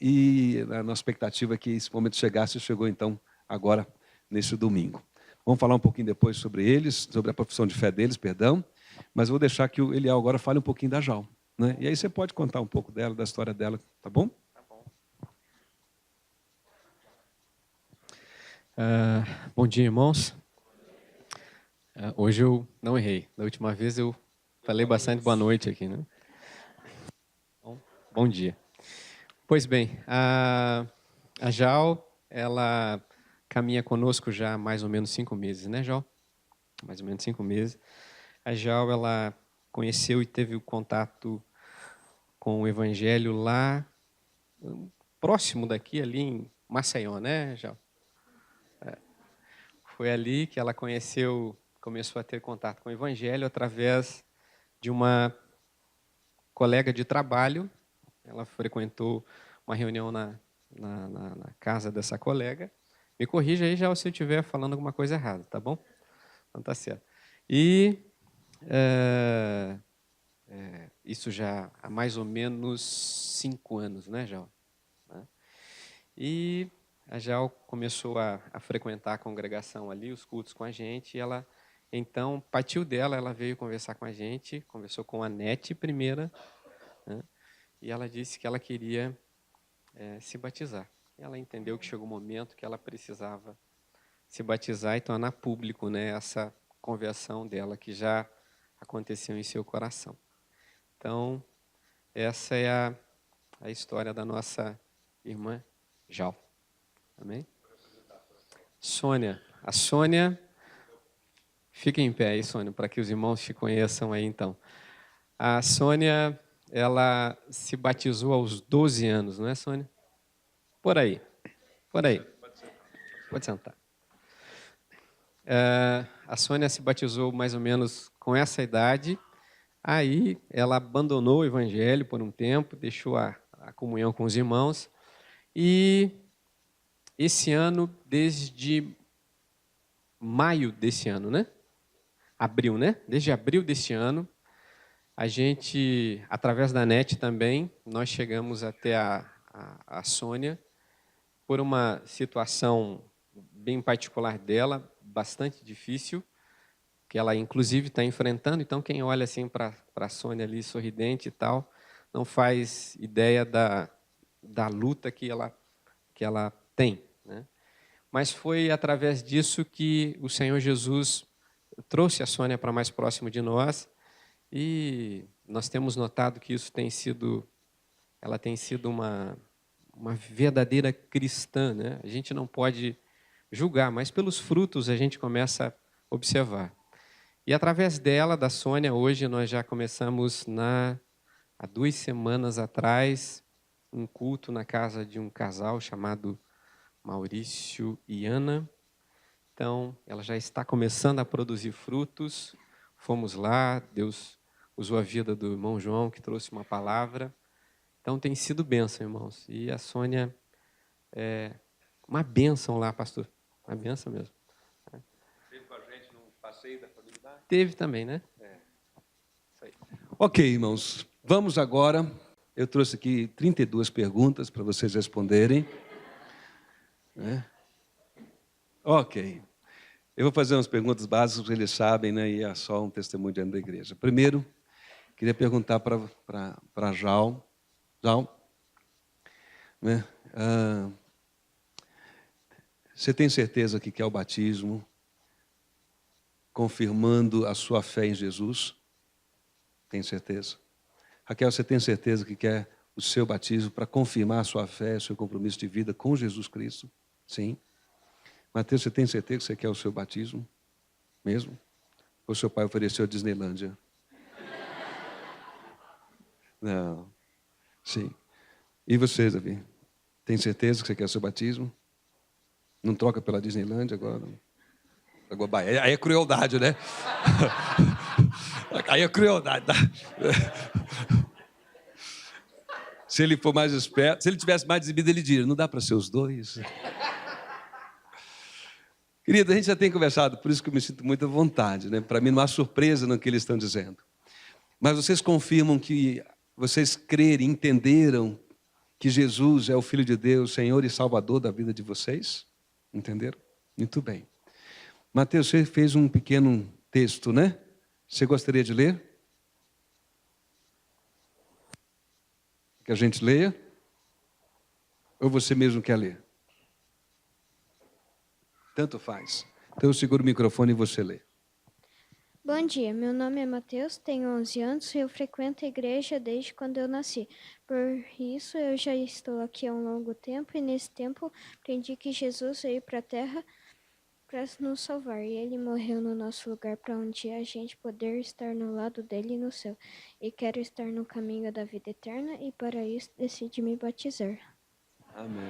e a nossa expectativa é que esse momento chegasse, chegou então agora, nesse domingo. Vamos falar um pouquinho depois sobre eles, sobre a profissão de fé deles, perdão, mas vou deixar que o Eliel agora fale um pouquinho da Jal, né? E aí você pode contar um pouco dela, da história dela, tá bom? Tá bom. Bom dia, irmãos. Hoje eu não errei. Da última vez eu falei bastante boa noite aqui, né? Bom dia. Pois bem, a Jal, ela caminha conosco já há mais ou menos 5 meses, né, Jal? Mais ou menos 5 meses. A Jal, ela conheceu e teve o contato com o Evangelho lá próximo daqui, ali em Maceió, né, Jal? Foi ali que ela começou a ter contato com o Evangelho através de uma colega de trabalho. Ela frequentou uma reunião na casa dessa colega. Me corrija aí já se eu estiver falando alguma coisa errada, tá bom? Então tá certo. E isso já há mais ou menos 5 anos, né, Jal? E a Jal começou a frequentar a congregação ali, os cultos com a gente, e ela, então, partiu dela, ela veio conversar com a gente, conversou com a Nete primeira, né, e ela disse que ela queria se batizar. Ela entendeu que chegou o momento que ela precisava se batizar e tornar público, né, essa conversão dela, que já aconteceu em seu coração. Então, essa é a história da nossa irmã Jal. Amém? Sônia. A Sônia, fica em pé aí, Sônia, para que os irmãos te conheçam aí, então. A Sônia, ela se batizou aos 12 anos, não é, Sônia? Por aí. Por aí. Pode sentar. A Sônia se batizou mais ou menos com essa idade. Aí ela abandonou o evangelho por um tempo, deixou a comunhão com os irmãos. E esse ano, desde maio desse ano, né? Abril, né? Desde abril deste ano, a gente, através da NET também, nós chegamos até a Sônia por uma situação bem particular dela, bastante difícil, que ela inclusive está enfrentando. Então, quem olha assim para a Sônia ali, sorridente e tal, não faz ideia da luta que ela tem, né? Mas foi através disso que o Senhor Jesus trouxe a Sônia para mais próximo de nós, e nós temos notado que ela tem sido uma verdadeira cristã, né? A gente não pode julgar, mas pelos frutos a gente começa a observar. E através dela, da Sônia, hoje nós já começamos há 2 semanas atrás, um culto na casa de um casal chamado Maurício e Ana. Então, ela já está começando a produzir frutos. Fomos lá, Deus usou a vida do irmão João, que trouxe uma palavra. Então, tem sido bênção, irmãos. E a Sônia é uma bênção lá, pastor. Uma bênção mesmo. Teve com a gente no passeio da família? Teve também, né? Isso aí. Ok, irmãos. Vamos agora. Eu trouxe aqui 32 perguntas para vocês responderem. Ok. Eu vou fazer umas perguntas básicas, eles sabem, né? E é só um testemunho diante da igreja. Primeiro, queria perguntar para Jal. Jal, né? Você tem certeza que quer o batismo, confirmando a sua fé em Jesus? Tem certeza? Raquel, você tem certeza que quer o seu batismo para confirmar a sua fé, o seu compromisso de vida com Jesus Cristo? Sim. Mateus, você tem certeza que você quer o seu batismo? Mesmo? Ou seu pai ofereceu a Disneylândia? Não. Sim. E você, Davi? Tem certeza que você quer o seu batismo? Não troca pela Disneylândia agora? Aí é crueldade, né? Aí é crueldade. Se ele for mais esperto, se ele tivesse mais exibido, ele diria, não dá para ser os dois? Querido, a gente já tem conversado, por isso que eu me sinto muito à vontade, né? Para mim não há surpresa no que eles estão dizendo. Mas vocês confirmam que vocês crerem, entenderam que Jesus é o Filho de Deus, Senhor e Salvador da vida de vocês? Entenderam? Muito bem. Mateus, você fez um pequeno texto, né? Você gostaria de ler? Que a gente leia? Ou você mesmo quer ler? Tanto faz. Então eu seguro o microfone e você lê. Bom dia, meu nome é Matheus, tenho 11 anos e eu frequento a igreja desde quando eu nasci. Por isso, eu já estou aqui há um longo tempo e nesse tempo aprendi que Jesus veio para a Terra para nos salvar. E Ele morreu no nosso lugar para um dia a gente poder estar no lado dele no céu. E quero estar no caminho da vida eterna e para isso decidi me batizar. Amém.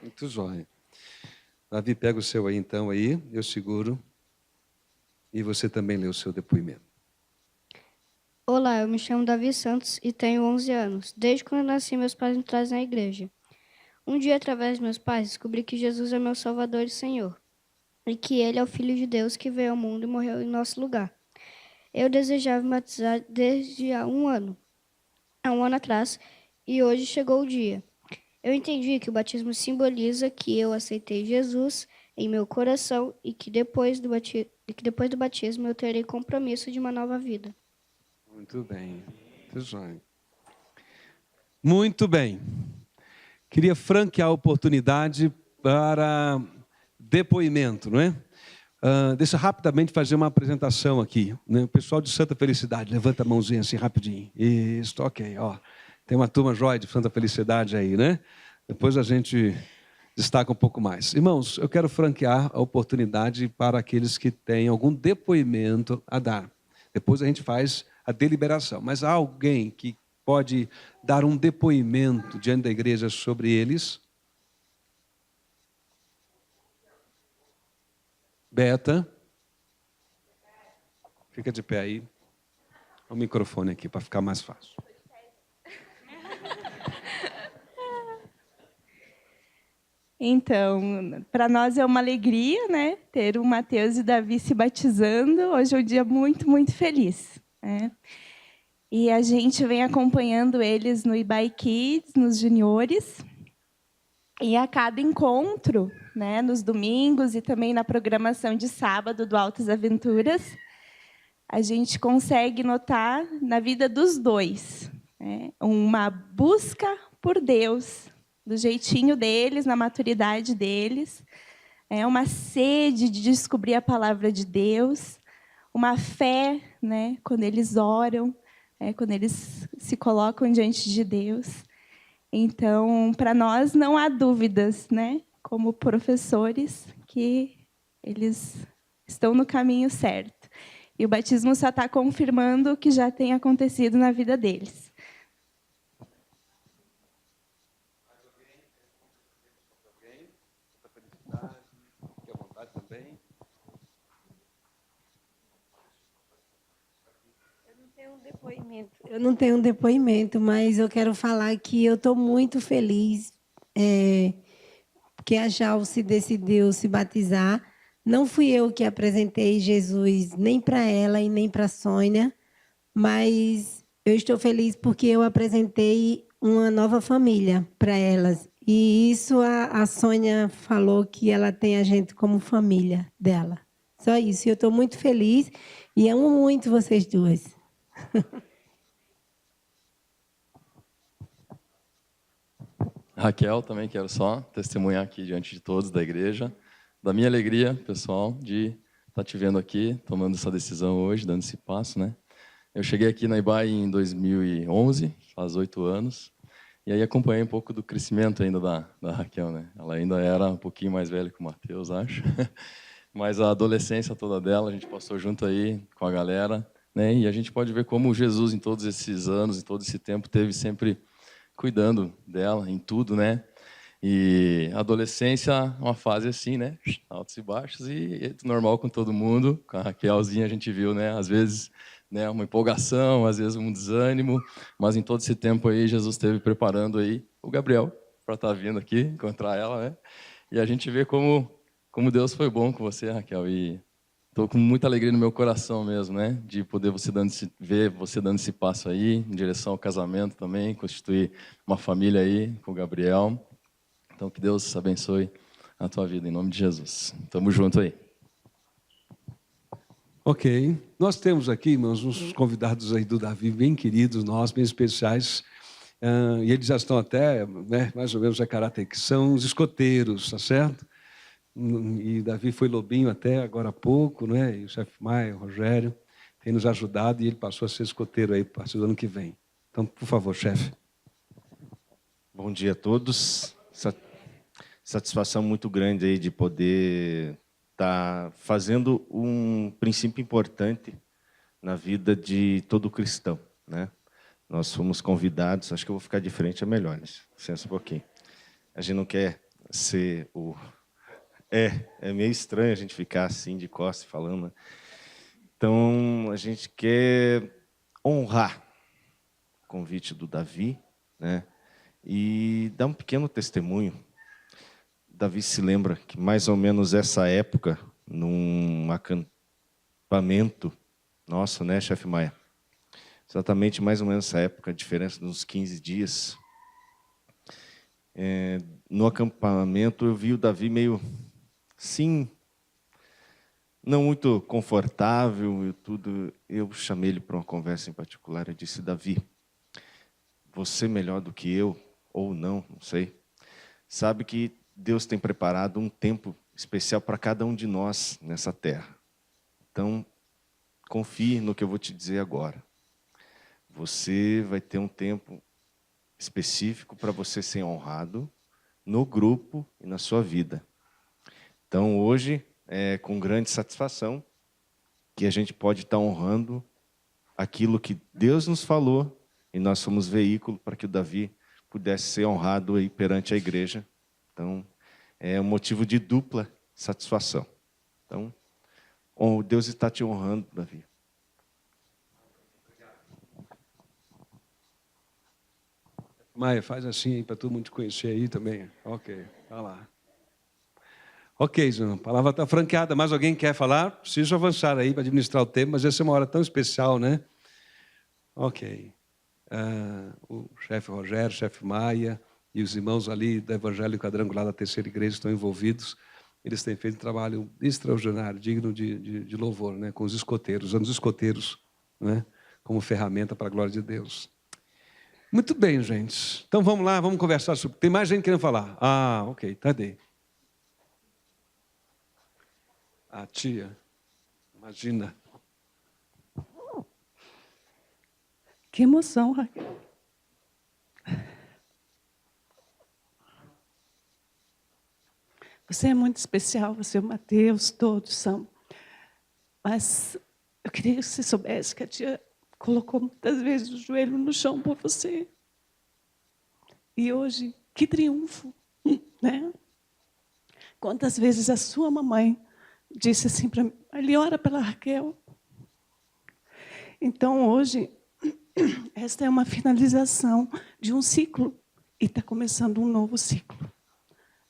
Muito jóia. Davi, pega o seu aí então, aí, eu seguro. E você também lê o seu depoimento. Olá, eu me chamo Davi Santos e tenho 11 anos. Desde quando eu nasci, meus pais me trazem à igreja. Um dia, através de meus pais, descobri que Jesus é meu Salvador e Senhor, e que Ele é o Filho de Deus que veio ao mundo e morreu em nosso lugar. Eu desejava me batizar desde há um ano atrás, e hoje chegou o dia. Eu entendi que o batismo simboliza que eu aceitei Jesus em meu coração e que depois do batismo eu terei compromisso de uma nova vida. Muito bem. Muito jóia. Muito bem. Queria franquear a oportunidade para depoimento, não é? Deixa eu rapidamente fazer uma apresentação aqui. Né? O pessoal de Santa Felicidade, levanta a mãozinha assim rapidinho. Isso, ok. Ó. Tem uma turma jóia de Santa Felicidade aí, né? Depois a gente destaca um pouco mais. Irmãos, eu quero franquear a oportunidade para aqueles que têm algum depoimento a dar. Depois a gente faz a deliberação. Mas há alguém que pode dar um depoimento diante da igreja sobre eles? Beta. Fica de pé aí. O microfone aqui para ficar mais fácil. Então, para nós é uma alegria, né, ter o Matheus e o Davi se batizando. Hoje é um dia muito, muito feliz, né? E a gente vem acompanhando eles no IBAI Kids, nos juniores. E a cada encontro, né, nos domingos e também na programação de sábado do Altas Aventuras, a gente consegue notar na vida dos dois, né, uma busca por Deus, do jeitinho deles, na maturidade deles, uma sede de descobrir a palavra de Deus, uma fé, né, quando eles oram, quando eles se colocam diante de Deus. Então, para nós não há dúvidas, né, como professores, que eles estão no caminho certo. E o batismo só está confirmando o que já tem acontecido na vida deles. Eu não tenho um depoimento, mas eu quero falar que eu estou muito feliz que a Jalce decidiu se batizar. Não fui eu que apresentei Jesus nem para ela e nem para a Sônia, mas eu estou feliz porque eu apresentei uma nova família para elas. E isso a Sônia falou que ela tem a gente como família dela. Só isso. Eu estou muito feliz e amo muito vocês duas. Raquel, também quero só testemunhar aqui diante de todos da igreja, da minha alegria, pessoal, de estar te vendo aqui, tomando essa decisão hoje, dando esse passo, né? Eu cheguei aqui na IBAI em 2011, faz 8 anos, e aí acompanhei um pouco do crescimento ainda da Raquel, né? Ela ainda era um pouquinho mais velha que o Matheus, acho, mas a adolescência toda dela, a gente passou junto aí com a galera, né? E a gente pode ver como Jesus, em todos esses anos, em todo esse tempo, teve sempre cuidando dela em tudo, né? E a adolescência é uma fase assim, né? Altos e baixos, e normal com todo mundo. Com a Raquelzinha a gente viu, né? Às vezes, né, uma empolgação, às vezes um desânimo, mas em todo esse tempo aí Jesus esteve preparando aí o Gabriel para estar vindo aqui encontrar ela, né? E a gente vê como Deus foi bom com você, Raquel, e estou com muita alegria no meu coração mesmo, né? De poder ver você dando esse passo aí, em direção ao casamento também, constituir uma família aí com o Gabriel. Então, que Deus abençoe a tua vida, em nome de Jesus. Tamo junto aí. Ok. Nós temos aqui, irmãos, uns convidados aí do Davi, bem queridos, nós, bem especiais. E eles já estão até, né, mais ou menos a caráter, que são os escoteiros, tá certo? e Davi foi lobinho até agora há pouco, né? E o chefe Maia, o Rogério, tem nos ajudado e ele passou a ser escoteiro aí a partir do ano que vem. Então, por favor, chefe. Bom dia a todos. Satisfação muito grande aí de poder estar fazendo um princípio importante na vida de todo cristão, né? Nós fomos convidados, acho que eu vou ficar de frente, é melhor, né? Licença um pouquinho. A gente não quer ser o... É meio estranho a gente ficar assim de costas falando, né? Então, a gente quer honrar o convite do Davi, né? E dar um pequeno testemunho. Davi se lembra que mais ou menos essa época, num acampamento nosso, né, chefe Maia? Exatamente mais ou menos essa época, a diferença de uns 15 dias. No acampamento eu vi o Davi meio, sim, não muito confortável e tudo. Eu chamei ele para uma conversa em particular e disse: Davi, você melhor do que eu, ou não sei, sabe que Deus tem preparado um tempo especial para cada um de nós nessa terra. Então, confie no que eu vou te dizer agora. Você vai ter um tempo específico para você ser honrado no grupo e na sua vida. Então, hoje, é com grande satisfação que a gente pode estar honrando aquilo que Deus nos falou e nós somos veículo para que o Davi pudesse ser honrado aí perante a igreja. Então, é um motivo de dupla satisfação. Então, Deus está te honrando, Davi. Maia, faz assim aí para todo mundo te conhecer aí também. Ok, vai lá. Ok, João, a palavra está franqueada. Mais alguém quer falar? Preciso avançar aí para administrar o tempo, mas essa é uma hora tão especial, né? Ok. O chefe Rogério, o chefe Maia e os irmãos ali do Evangelho Quadrangular da Terceira Igreja estão envolvidos. Eles têm feito um trabalho extraordinário, digno de louvor, né? Com os escoteiros, usando os escoteiros, né? Como ferramenta para a glória de Deus. Muito bem, gente. Então vamos lá, vamos conversar sobre... Tem mais gente querendo falar? Ah, ok, cadê? A tia, imagina. Que emoção, Raquel. Você é muito especial, você e o Mateus, todos são. Mas eu queria que você soubesse que a tia colocou muitas vezes o joelho no chão por você. E hoje, que triunfo, né? Quantas vezes a sua mamãe disse assim para mim: ele ora pela Raquel. Então, hoje, esta é uma finalização de um ciclo e está começando um novo ciclo.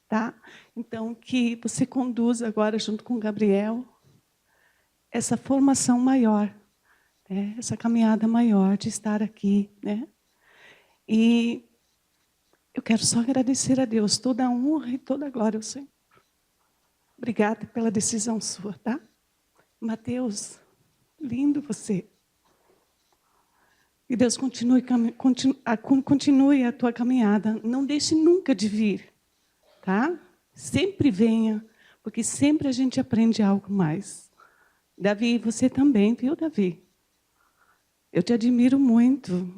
Tá? Então, que você conduza agora, junto com o Gabriel, essa formação maior, né? Essa caminhada maior de estar aqui, né? E eu quero só agradecer a Deus, toda a honra e toda a glória ao Senhor. Obrigada pela decisão sua, tá? Mateus, lindo você. E Deus continue a tua caminhada. Não deixe nunca de vir, tá? Sempre venha, porque sempre a gente aprende algo mais. Davi, você também, viu, Davi? Eu te admiro muito,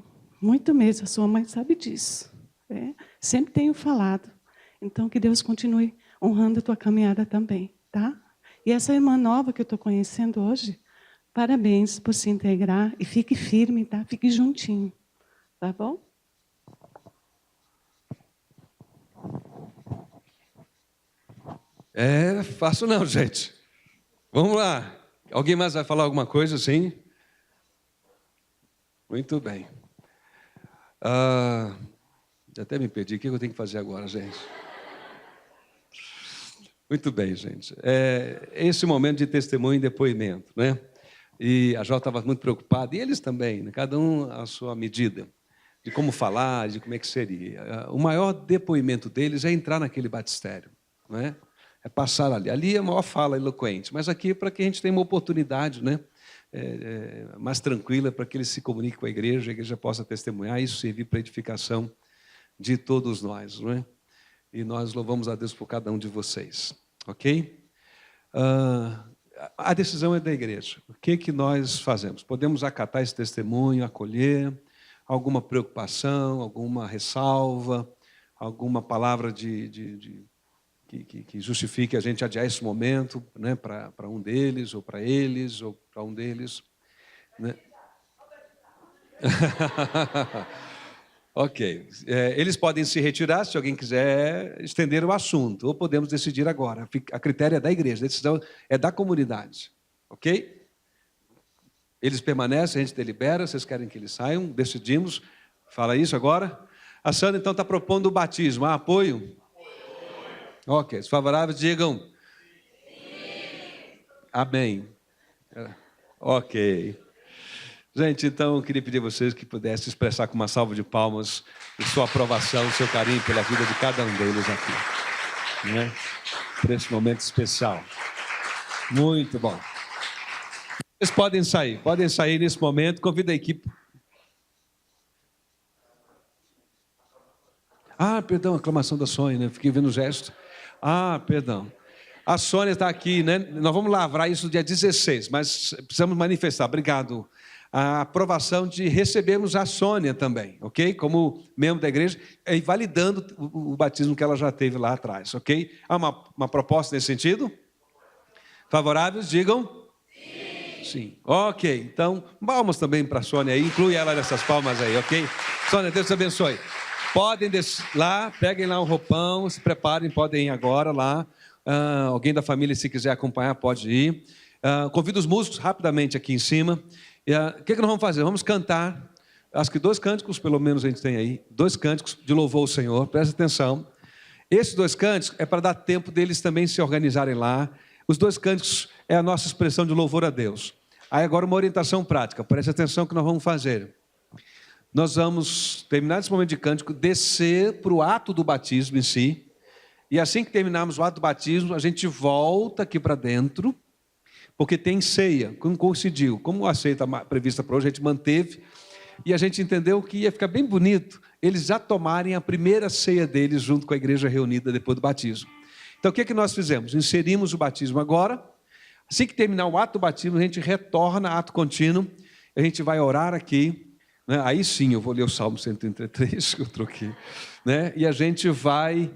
muito mesmo. A sua mãe sabe disso. Né? Sempre tenho falado. Então, que Deus continue honrando a tua caminhada também, tá? E essa irmã nova que eu estou conhecendo hoje, parabéns por se integrar e fique firme, tá? Fique juntinho, tá bom? É fácil não, gente. Vamos lá. Alguém mais vai falar alguma coisa, sim? Muito bem. Até me perdi. O que eu tenho que fazer agora, gente? Muito bem, gente. Esse momento de testemunho e depoimento, né? E a Jó estava muito preocupada, e eles também, né? Cada um à sua medida, de como falar, de como é que seria. O maior depoimento deles é entrar naquele batistério, não é? É passar ali. Ali é a maior fala eloquente, mas aqui é para que a gente tenha uma oportunidade, né? Mais tranquila, para que eles se comuniquem com a igreja possa testemunhar, isso servir para a edificação de todos nós, não é? E nós louvamos a Deus por cada um de vocês. ok? A decisão é da igreja. O que nós fazemos? Podemos acatar esse testemunho, acolher, alguma preocupação, alguma ressalva, alguma palavra que justifique a gente adiar esse momento, né, para um deles, ou para eles, ou para um deles. Né? Ok. Eles podem se retirar se alguém quiser estender o assunto, ou podemos decidir agora. A critério é da igreja, a decisão é da comunidade. Ok? Eles permanecem, a gente delibera, vocês querem que eles saiam, decidimos. Fala isso agora. A Sandra, então, está propondo o batismo. Há apoio? Ok. Os favoráveis, digam. Sim. Amém. Ok. Gente, então, eu queria pedir a vocês que pudessem expressar com uma salva de palmas sua aprovação, seu carinho pela vida de cada um deles aqui. Né? Por esse momento especial. Muito bom. Vocês podem sair nesse momento. Convido a equipe. Perdão, aclamação da Sônia, né? Fiquei vendo o gesto. Perdão. A Sônia está aqui, né? Nós vamos lavrar isso dia 16, mas precisamos manifestar. Obrigado. A aprovação de recebermos a Sônia também, ok? Como membro da igreja, e validando o batismo que ela já teve lá atrás, ok? Há uma proposta nesse sentido? Favoráveis, digam? Sim. Sim. Ok, então, palmas também para a Sônia aí, inclui ela nessas palmas aí, ok? Sônia, Deus te abençoe. Podem lá, peguem lá um roupão, se preparem, podem ir agora lá. Alguém da família, se quiser acompanhar, pode ir. Convido os músicos rapidamente aqui em cima. O que nós vamos fazer? Vamos cantar, acho que 2 cânticos, pelo menos a gente tem aí, 2 cânticos de louvor ao Senhor, presta atenção. Esses 2 cânticos é para dar tempo deles também se organizarem lá. Os 2 cânticos é a nossa expressão de louvor a Deus. Aí agora uma orientação prática, presta atenção que nós vamos fazer. Nós vamos terminar esse momento de cântico, descer para o ato do batismo em si, e assim que terminarmos o ato do batismo, a gente volta aqui para dentro, porque tem ceia, como coincidiu. Como a ceia está prevista para hoje, a gente manteve, e a gente entendeu que ia ficar bem bonito eles já tomarem a primeira ceia deles junto com a igreja reunida depois do batismo. Então, o que nós fizemos? Inserimos o batismo agora. Assim que terminar o ato do batismo, a gente retorna ao ato contínuo, a gente vai orar aqui, né? Aí sim, eu vou ler o Salmo 133, que eu troquei, né? E a gente vai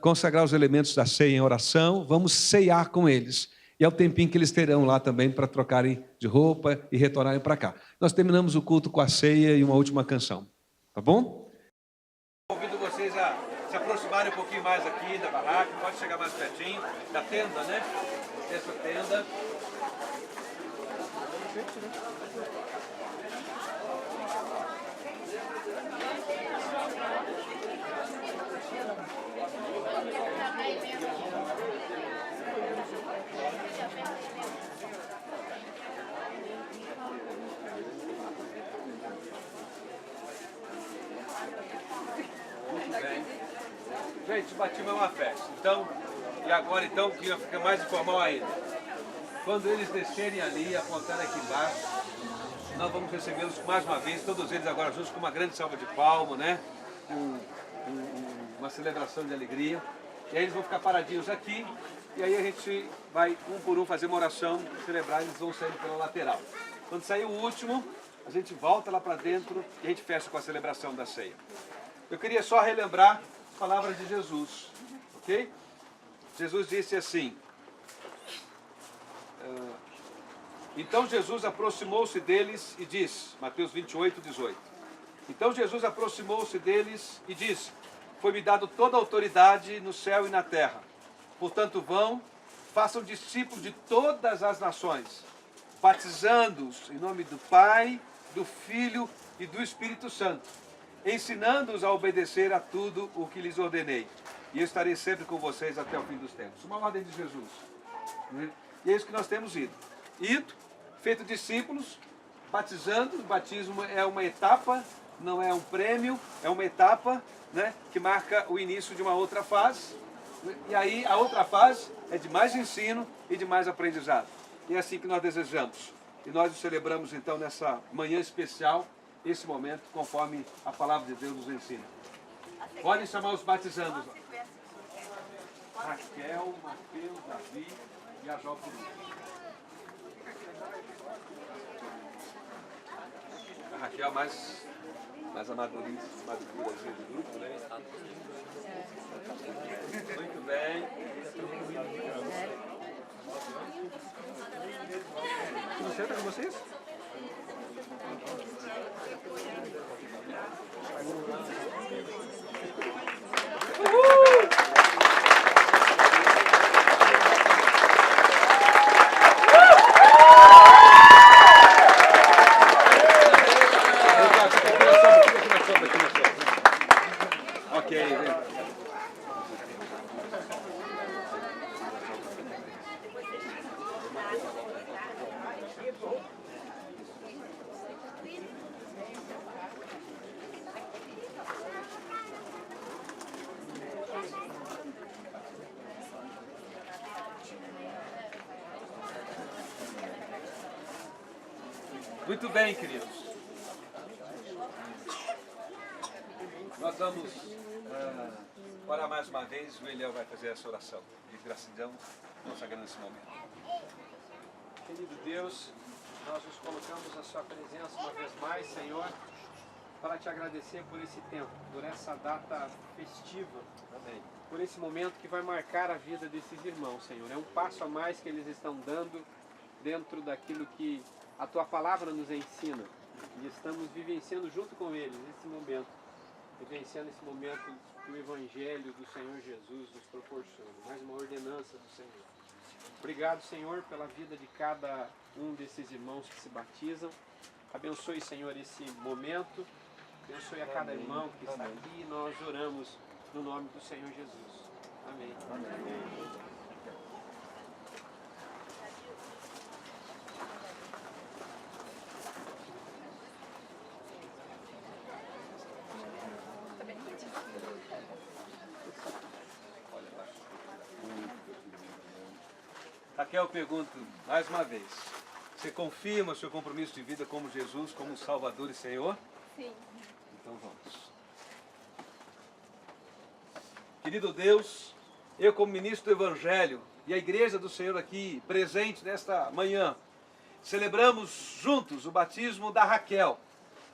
consagrar os elementos da ceia em oração, vamos ceiar com eles. E é o tempinho que eles terão lá também para trocarem de roupa e retornarem para cá. Nós terminamos o culto com a ceia e uma última canção. Tá bom? Convido vocês a se aproximarem um pouquinho mais aqui da barraca. Pode chegar mais pertinho da tenda, né? Essa tenda. Gente, o batismo é uma festa. Então, e agora então, que fica mais informal ainda. Quando eles descerem ali, apontando aqui embaixo, nós vamos recebê-los mais uma vez, todos eles agora juntos com uma grande salva de palmas, né? Uma celebração de alegria. E aí eles vão ficar paradinhos aqui, e aí a gente vai um por um fazer uma oração, celebrar, eles vão sair pela lateral. Quando sair o último, a gente volta lá para dentro e a gente fecha com a celebração da ceia. Eu queria só relembrar as palavras de Jesus, ok? Jesus disse assim, então Jesus aproximou-se deles e disse, Mateus 28, 18. Então Jesus aproximou-se deles e disse, foi-me dado toda a autoridade no céu e na terra. Portanto, vão, façam discípulos de todas as nações, batizando-os em nome do Pai, do Filho e do Espírito Santo, ensinando-os a obedecer a tudo o que lhes ordenei. E eu estarei sempre com vocês até o fim dos tempos. Uma ordem de Jesus. E é isso que nós temos ido. Ido, feito discípulos, batizando. O batismo é uma etapa, não é um prêmio, é uma etapa, né, que marca o início de uma outra fase. E aí a outra fase é de mais ensino e de mais aprendizado. E é assim que nós desejamos. E nós o celebramos então nessa manhã especial, esse momento, conforme a palavra de Deus nos ensina. Podem chamar os batizandos. Raquel, Mateus, Davi e a Jó por último. A Raquel mais madura do grupo, né? Muito bem. Tudo certo com vocês? Muito bem, queridos. Nós vamos orar mais uma vez. O Eliel vai fazer essa oração de gratidão, consagrando esse momento. Querido Deus, nós nos colocamos na sua presença uma vez mais, Senhor, para te agradecer por esse tempo, por essa data festiva. Amém. Por esse momento que vai marcar a vida desses irmãos, Senhor. É um passo a mais que eles estão dando dentro daquilo que a Tua Palavra nos ensina. E estamos vivenciando junto com eles esse momento. Vivenciando esse momento que o Evangelho do Senhor Jesus nos proporciona. Mais uma ordenança do Senhor. Obrigado, Senhor, pela vida de cada um desses irmãos que se batizam. Abençoe, Senhor, esse momento. Abençoe a cada irmão que está aqui. E nós oramos no nome do Senhor Jesus. Amém. Amém. Raquel, eu pergunto mais uma vez. Você confirma o seu compromisso de vida como Jesus, como Salvador e Senhor? Sim. Então vamos. Querido Deus, eu como ministro do Evangelho e a igreja do Senhor aqui presente nesta manhã, celebramos juntos o batismo da Raquel,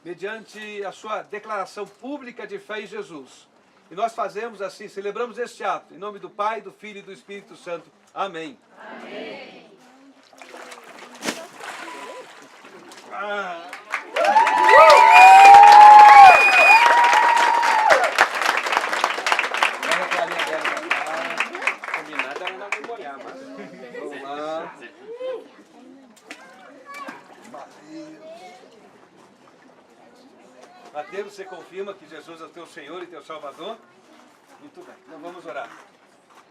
mediante a sua declaração pública de fé em Jesus. E nós fazemos assim, celebramos este ato, em nome do Pai, do Filho e do Espírito Santo. Amém. Amém. Combinado era não memoriar, mas Vamos lá. Mateus, você confirma que Jesus é o teu Senhor e teu Salvador? Muito bem, então vamos orar.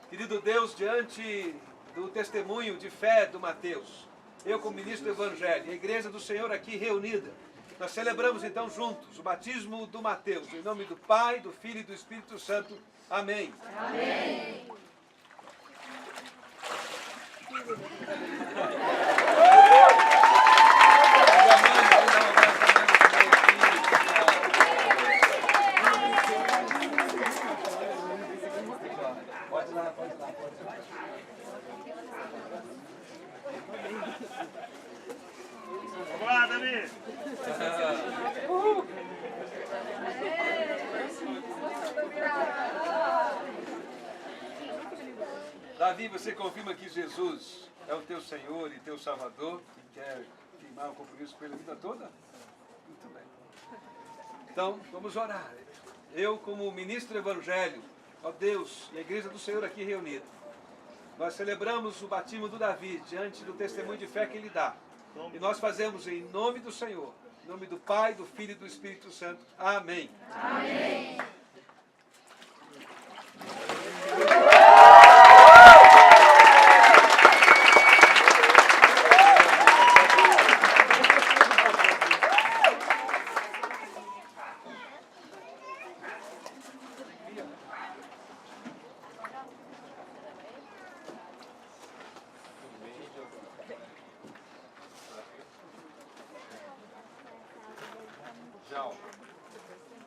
Querido Deus, diante do testemunho de fé do Mateus, eu como ministro do Evangelho e a igreja do Senhor aqui reunida, nós celebramos então juntos o batismo do Mateus, em nome do Pai, do Filho e do Espírito Santo. Amém. Amém. Pode lá. Vamos lá, Davi! Davi, você confirma que Jesus é o teu Senhor e teu Salvador e quer firmar um compromisso com ele a vida toda? Muito bem. Então, vamos orar. Eu, como ministro do Evangelho, ó Deus, e a igreja do Senhor aqui reunida, nós celebramos o batismo do Davi diante do testemunho de fé que ele dá. E nós fazemos em nome do Senhor, em nome do Pai, do Filho e do Espírito Santo. Amém. Amém.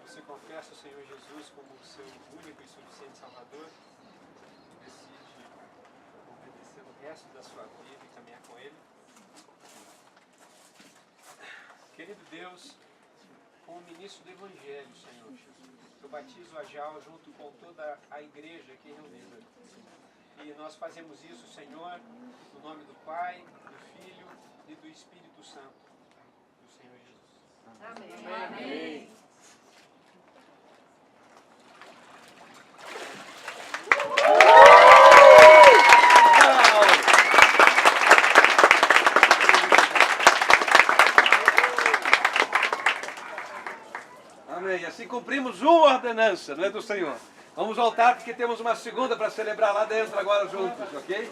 Você confessa o Senhor Jesus como o seu único e suficiente Salvador? Nesse resto da sua vida e caminhar com Ele. Querido Deus, como ministro do Evangelho, Senhor, eu batizo a Jal junto com toda a igreja aqui reunida. E nós fazemos isso, Senhor, no nome do Pai, do Filho e do Espírito Santo, do Senhor Jesus. Amém. Amém. Amém. Assim cumprimos uma ordenança, não é do Senhor. Vamos voltar porque temos uma segunda para celebrar lá dentro agora juntos, ok?